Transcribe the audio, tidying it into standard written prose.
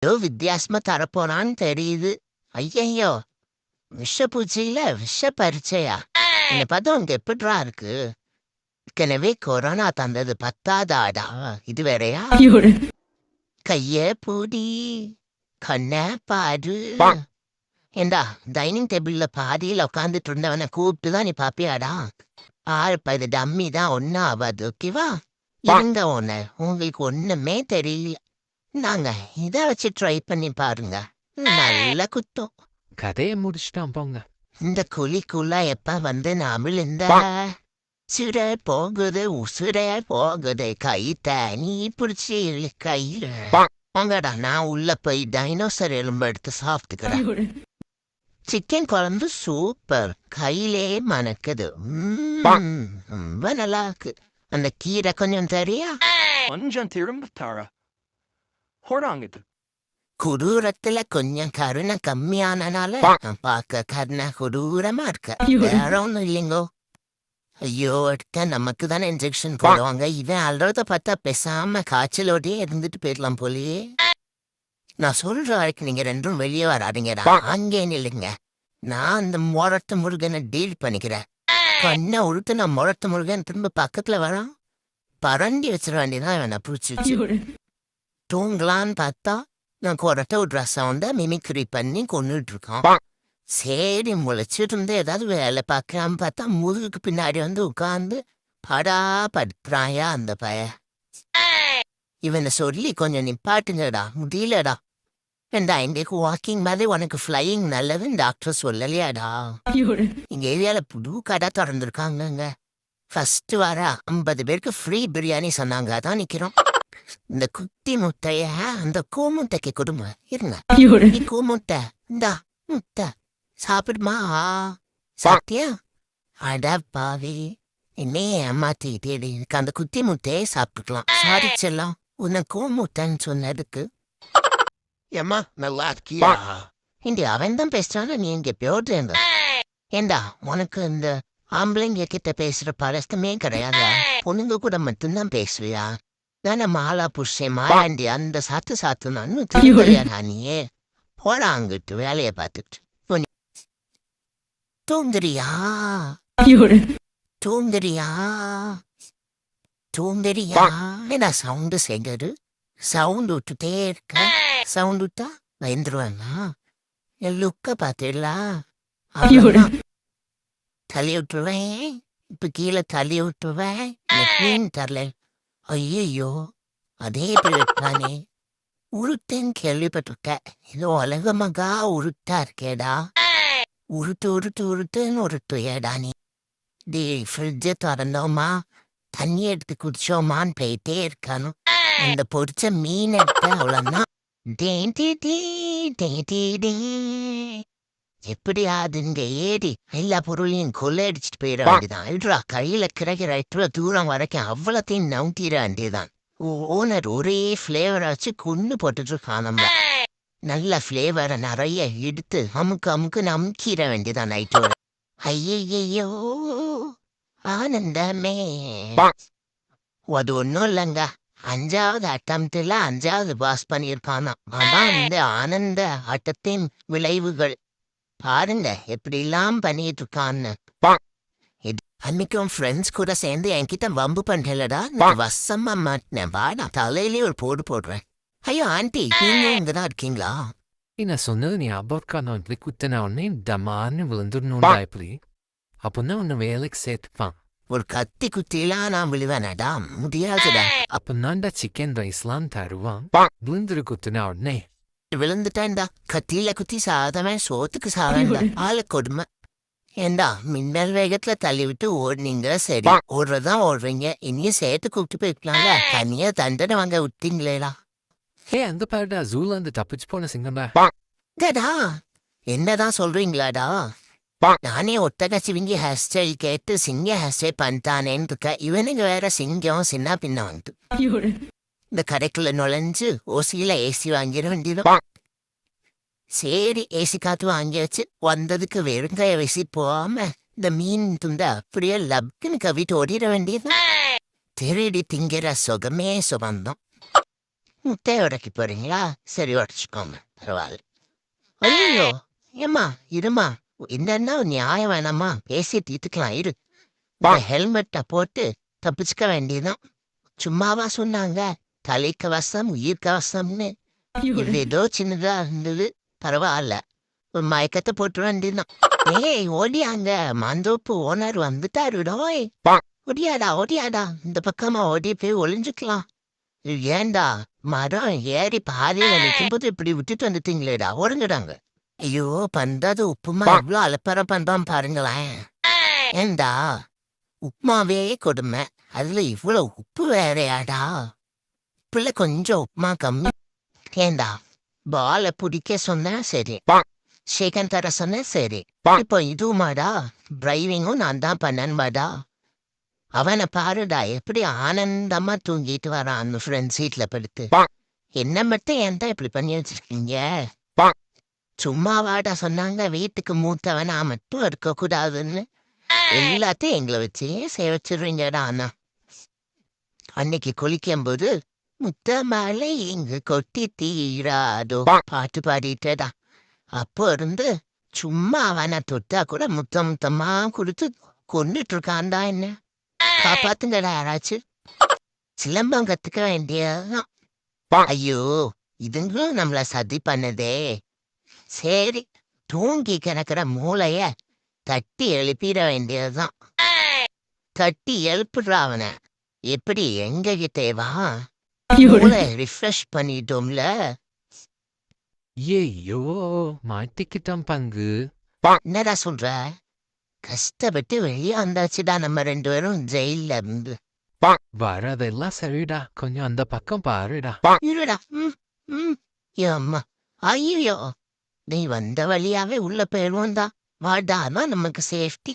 ஏதோ வித்தியாசமா தரப்போனான்னு தெரியுது. ஐயையோ! விஷப்பூச்சியில விஷ பரீட்சையா? என்னை பார்த்தா உனக்கு எப்படிடா இருக்கு? ஏற்கனவே கொரோனா தந்தது பத்தாதாடா, இது வேறயா? கைய பூடி, கண்ண பாரு. ஏண்டா, டைனிங் டேபிள்ல பாதியில உட்காந்துட்டு இருந்தவனை கூப்பிட்டு தான் நீ பாப்பியாடா? இப்ப இது டம்மி தான், ஒன்னும் ஆகாது, ஓகேவா? இருங்க உங்களுக்கு ஒண்ணுமே தெரியல. நாங்க இத வச்சு ட்ரை பண்ணி பாருங்க. நல்ல குத்தம். கதையை முடிச்சிட்டான் போங்க. இந்த குழிக்குள்ள எப்ப வந்து நாமல் இந்த சிற போகுது, உசுர போகுது, கை தனி பிடிச்சி கையில வாங்கடா, நான் உள்ள போய் டைனோசர் எலும்பு எடுத்து சாப்பிட்டுக்கிறேன். சிக்கன் குழம்பு சூப்பர், கையிலே மணக்குது. ரொம்ப நல்லா இருக்கு. அந்த கீரை கொஞ்சம் தெரியா? கொஞ்சம் திரும்ப தர ஹோடாங்குது. குடூரத்துல கொஞ்சம் கருணை கம்மியானனால பார்க்க கருணை கொடூரமா இருக்க. வேற ஒண்ணும் இல்லைங்கோ. ஐயோ, எடுக்க நமக்கு தானே இன்ஜெக்ஷன் போடுவாங்க. இவன் அல்றத பார்த்தா பேசாம காய்ச்சலோடயே இருந்துட்டு போயிடலாம் போலயே. நான் சொல்ற வரைக்கும் நீங்க ரெண்டும் வெளியே வராதிங்கடா. அங்கே நில்லுங்க. நான் அந்த முரட்டு முருகனை டீல் பண்ணிக்கிறேன். கண்ணை உழுத்து நான் முரட்டு முருகன் திரும்ப பக்கத்துல வரான், பரண்டி வச்சிட வேண்டியதான் இவனை பிடிச்சிச்சு. தூங்கலான்னு பார்த்தா நான் கொரட்ட ஒரு ட்ரெஸ்ஸை வந்து மிமிக்ரி பண்ணி கொண்டுட்டு இருக்கான். சரி, முளைச்சிட்டு இருந்து ஏதாவது வேலை பார்க்கலான்னு பார்த்தா முதுகுக்கு பின்னாடி வந்து உட்காந்து படா படுத்துறாயா அந்த பய. இவனை சொல்லி கொஞ்சம் நிப்பாட்டுங்கடா, முடியலடா. ஏண்டா, இன்றைக்கு வாக்கிங் மாதிரி உனக்கு ஃப்ளையிங் நல்லதுன்னு டாக்டர் சொல்லலையாடா? எங்க ஏரியால புது கடை திறந்துருக்காங்கங்க. ஃபர்ஸ்ட் வர 50 பேருக்கு ஃப்ரீ பிரியாணி சொன்னாங்க. அதான் நிக்கிறோம். இந்த குட்டி முட்டைய அந்த கூமுட்டைக்கு கொடுங்க. இருங்க, கூமுட்டை இந்தா, முட்டை சாப்பிடுமா? சாப்பிட்டியா? அட பாவி, என்னே ஏமாத்திட்டே இருக்கு. அந்த குட்டி முட்டையே சாப்பிட்டுக்கலாம். சாரி செல்லம், உன்னை கூமுட்டைன்னு சொன்னதுக்கு. ஏம்மா, நல்லா இருக்கியா? இண்டி அவன் தான் பேசுறான்னு நீ இங்க போடுறேங்க. ஏண்டா, உனக்கு இந்த ஆம்பளைங்க கிட்ட பேசுற பழக்கமே கிடையாது. பொண்ணுங்க கூட மட்டும்தான் பேசுவியா? தானே மாலா புருஷே மாயாண்டி அந்த சாத்துனான்னு தெரியா? நீயே போடா அங்கிட்டு வேலையை பார்த்துட்டு. தூங்குறியா? தூங்குறியா? தூங்குறியா? என்ன சவுண்டு செய்யுது? சவுண்ட் விட்டுட்டே இருக்க. சவுண்ட் விட்டா பயந்துருவானா? என் லுக்க பார்த்தீங்களா? தள்ளி விட்டுருவேன். இப்ப கீழே தள்ளி விட்டுருவேன். மீன் தரல. ஐயோ, அதே பேருத்தானே. உருட்டுன்னு கேள்விப்பட்டிருக்க. ஏதோ உலகமகா உருட்டா இருக்கேடா. உருட்டுன்னு உருட்டுயேடா நீ. டி ஃப்ரிட்ஜை திறந்தோமா, தண்ணி எடுத்து குடிச்சோமான்னு போயிட்டே இருக்கானு. அந்த பொரிச்ச மீன் எடுத்த அவ்வளோதான். எப்படியாது இங்க ஏறி எல்லா பொருளையும் கொள்ளையடிச்சிட்டு போயிட வேண்டியதான். இல்லா, கையில கிடைக்கிற தூரம் வரைக்கும் அவ்வளோத்தையும் நவுத்திட வேண்டியதான். ஓனர் ஒரே ஃப்ளேவரை வச்சு கொண்டு போட்டுட்டு இருக்கான். நம்ம நல்ல ஃப்ளேவரை நிறைய எடுத்து அமுக்கு நமுக்கிட வேண்டியதான் நைட்டோட. ஐயையோ, ஆனந்தமே. அது ஒன்றும் இல்லைங்க, 5வது அட்டம்ப்ட்ல 5வது பாஸ் பண்ணியிருக்கானா. அதான் இந்த ஆனந்த ஆட்டத்தின் விளைவுகள். பாருங்க எப்படிலாம் பண்ணிட்டு இருக்கான்னு. அன்னைக்கும் ஃப்ரெண்ட்ஸ் கூட சேர்ந்து என்கிட்ட வம்பு பண்ணலடா. நான் வசமா மாட்டினேன். வாடா, தலையிலே ஒரு போடு போடுறேன். ஐயோ ஆண்டி, நீங்க இங்கதான் இருக்கீங்களா? என்ன சொன்னது நீ அபோர்க்கான இப்படி குத்தின உடனே டமான்னு விழுந்துடணும்டா. இப்படி அப்போதான் உன்னை வேலைக்கு சேர்த்துப்பான். ஒரு கத்தி குத்திலாம் நான் விழுவேனடா, முடியாதுடா. அப்போதான்டா சிக்கன் ரைஸ்லாம் தருவான். விழுந்துரு குத்தின உடனே விழுந்துட்டேன்டா. கத்தியில குத்தி சாதவன் சோத்துக்கு சாவேன்டா. ஆளு கொடுமை. ஏண்டா, மின்னல் வேகத்துல தள்ளி விட்டு ஓடுனீங்க. சரி, ஓடுறதான் ஓடுறீங்க. இனியும் சேர்த்து கூப்பிட்டு போயிருக்கலாம்ல. தனியா தண்டனை வாங்க விட்டீங்களேடா. அந்த பாருடா, ஜூல இருந்து தப்பிச்சு போன சிங்கம்டா. டா, என்னதான் சொல்றீங்களாடா? நானே ஒட்டக சிவிங்கி ஹேர் ஸ்டைல் கேட்டு சிங்க ஹேர் ஸ்டைல் பண்ணிட்டானேன்னு இருக்க. இவனுங்க வேற சிங்கம் சின்ன பின்ன வந்துட்டு இந்த கடைக்குள்ள நுழைஞ்சு ஓசியில ஏசி வாங்கிட வேண்டியது. சரி, ஏசி காத்து வாங்கி வச்சு வந்ததுக்கு வெறுங்காய வீசி போகாம இந்த மீன் துண்ட அப்படியே லப்க்குன்னு கவிட்டு ஓடிட வேண்டியது. திருடி திங்கிற சுகமே சுகந்தம். முட்டை உடைக்க போறீங்களா? சரி உடைச்சுக்கோங்க, பரவாயில்ல. ஐயோ ஏம்மா இருமா, என்னன்னா நியாயம் வேணாமா? பேசி தீர்த்துக்கலாம் இரு. இந்த ஹெல்மெட்டை போட்டு தப்பிச்சுக்க வேண்டியதுதான். சும்மாவா சொன்னாங்க தலை கவசம் உயிர் கவசம்னு? இது ஏதோ சின்னதா இருந்தது, பரவாயில்ல. ஒரு மயக்கத்தை போட்டு வேண்டியதுதான். ஏய் ஓடியாங்க, மாந்தோப்பு ஓனர் வந்துட்டாருடோய். ஒடியாடா ஒடியாடா, இந்த பக்கமா ஓடி போய் ஒளிஞ்சுக்கலாம். ஏண்டா மரம் ஏறி பாதையில நிக்கும்போது இப்படி விட்டுட்டு வந்துட்டீங்களேடா, ஓடுங்கடாங்க. ஐயோ பண்றது உப்புமா எவ்வளோ அலப்பறை பண்றான் பாருங்களேன். ஏண்டா உப்புமாவே கொடுமை, அதுல இவ்வளவு உப்பு வேறையாடா? உப்புல கொஞ்சம் உப்புமா கம்மி. ஏண்டா பாலை பிடிக்க சொன்ன சரி, சிக்கன் தர சொன்ன சரி, இப்போ இதுவுமாடா? டிரைவிங்கும் நான் தான் பண்ணன்பாடா? அவனை பாருடா எப்படி ஆனந்தமா தூங்கிட்டு வரான் அந்த ஃப்ரெண்ட் சீட்ல படுத்து. என்ன மட்டும் ஏன்டா இப்படி பண்ணி வச்சிருக்கீங்க? சும்மாவாடா சொன்னாங்க வீட்டுக்கு மூத்தவனா மட்டும் இருக்க கூடாதுன்னு? எல்லாத்தையும் எங்களை வச்சே செய்ய வச்சிருவீங்கடா. அண்ணா அன்னைக்கு குளிக்கும்போது முத்த மலை இங்கு கொட்டி தீராதோ பாட்டு பாடிட்டேடா. அப்போ இருந்து சும்மா அவனை தொட்டா கூட முத்த முத்தமா கொடுத்து கொண்டுட்டு இருக்கான்டா. என்ன காப்பாத்துங்கடா யாராச்சும். சிலம்பம் கத்துக்க வேண்டியதான். ஐயோ இதுங்களும் நம்மள சதி பண்ணதே. சரி, தூங்கி கிடக்கிற மூளைய தட்டி எழுப்பிட வேண்டியதுதான். தட்டி எழுப்புடுறா அவனை. எப்படி எங்க கிட்டேவா? மூளை ரிஃப்ரெஷ் பண்ணிட்டோம்ல. ஐயோ மாட்டிக்கிட்டான் பங்கு. என்னடா சொல்ற? கஷ்டப்பட்டு வெளியே வந்தாச்சுடா நம்ம 2 பேரும் ஜெயில இருந்து. வரதெல்லாம் சரிடா, கொஞ்சம் அந்த பக்கம் பாருடா. இருடா. அம்மா ஐயோ, நீ வந்த வழியாவே உள்ள போயிடுவோம்டா. வாடாதான் நமக்கு சேஃப்டி.